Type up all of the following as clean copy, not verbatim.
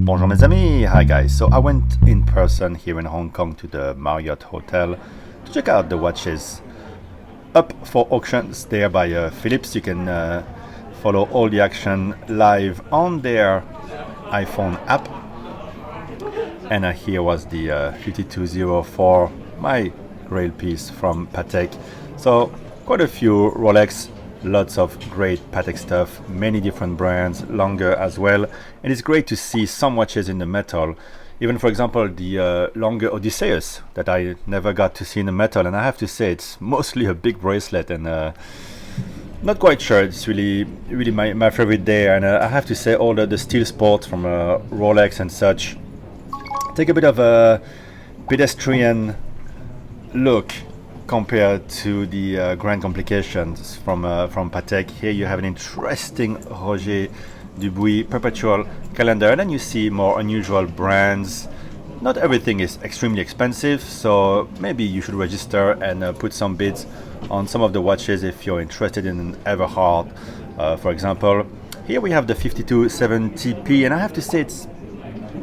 Bonjour mes amis, hi guys. So I went in person here in Hong Kong to the Marriott Hotel to check out the watches up for auctions there by Phillips. You can follow all the action live on their iPhone app. And here was the 5204, my grail piece from Patek. So quite a few Rolex, lots of great Patek stuff, many different brands, longer as well. And it's great to see some watches in the metal. Even for example the longer Odysseus that I never got to see in the metal, and I have to say it's mostly a big bracelet, and not quite sure it's really my favorite there. And I have to say all the steel sports from Rolex and such take a bit of a pedestrian look compared to the grand complications from Patek. Here you have an interesting Roger Dubuis perpetual calendar, and then you see more unusual brands. Not everything is extremely expensive, so maybe you should register and put some bids on some of the watches if you're interested in Everhard, for example. Here we have the 5270p, and I have to say it's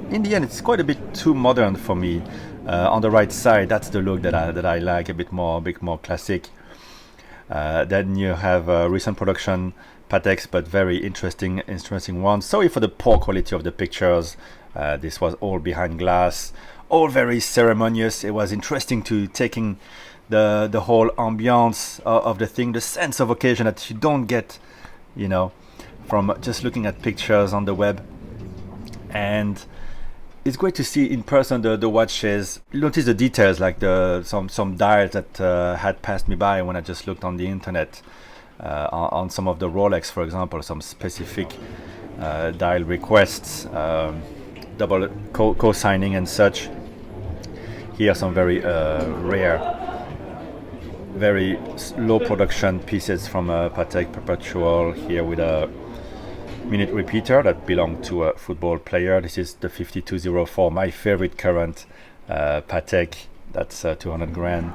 in the end it's quite a bit too modern for me. On the right side, that's the look that I like, a bit more classic. Then you have recent production Pateks, but very interesting ones. Sorry for the poor quality of the pictures. This was all behind glass, all very ceremonious. It was interesting to taking the whole ambiance of the thing, the sense of occasion that you don't get, from just looking at pictures on the web. And it's great to see in person the watches. You notice the details, like some dials that had passed me by when I just looked on the internet. On some of the Rolex, for example, some specific dial requests, double co-signing and such. Here some very rare, very low production pieces from Patek Perpetual, here with a minute repeater that belonged to a football player. This is the 5204, my favorite current Patek. That's 200 grand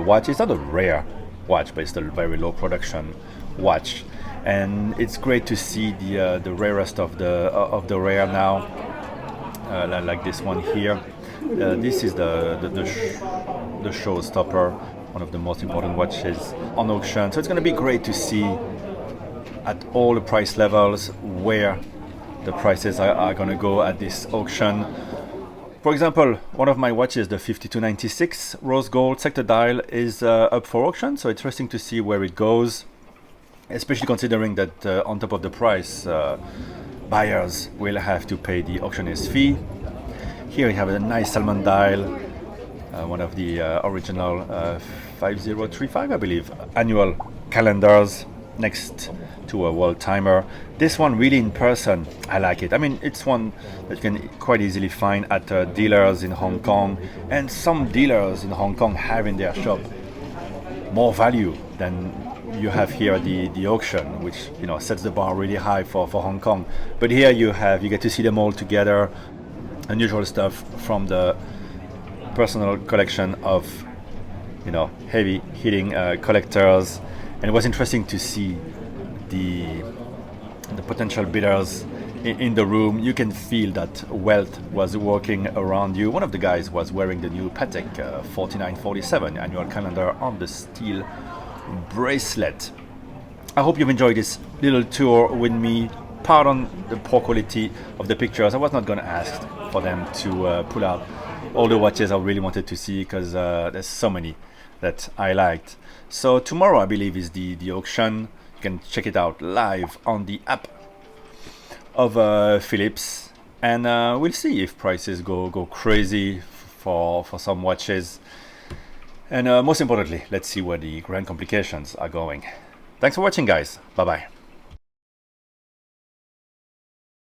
watch. It's not a rare watch, but it's still very low production watch, and it's great to see the rarest of the rare now, like this one here. This is the showstopper, one of the most important watches on auction. So it's going to be great to see at all the price levels where the prices are going to go at this auction. For example, one of my watches, the 5296 rose gold sector dial, is up for auction, so interesting to see where it goes, especially considering that on top of the price, buyers will have to pay the auctioneer's fee. Here we have a nice Salmon dial, one of the original 5035, I believe, annual calendars, next to a world timer. This one really in person, I like it. I mean, it's one that you can quite easily find at dealers in Hong Kong, and some dealers in Hong Kong have in their shop more value than you have here at the auction, which sets the bar really high for Hong Kong. But here you get to see them all together, unusual stuff from the personal collection of heavy hitting collectors. And it was interesting to see the potential bidders in the room. You can feel that wealth was working around you. One of the guys was wearing the new Patek 4947 annual calendar on the steel bracelet. I hope you've enjoyed this little tour with me. Pardon the poor quality of the pictures. I was not going to ask for them to pull out all the watches I really wanted to see, because there's so many that I liked. So tomorrow, I believe, is the auction. You can check it out live on the app of Phillips, and we'll see if prices go crazy for some watches. And most importantly, let's see where the grand complications are going. Thanks for watching, guys. Bye bye.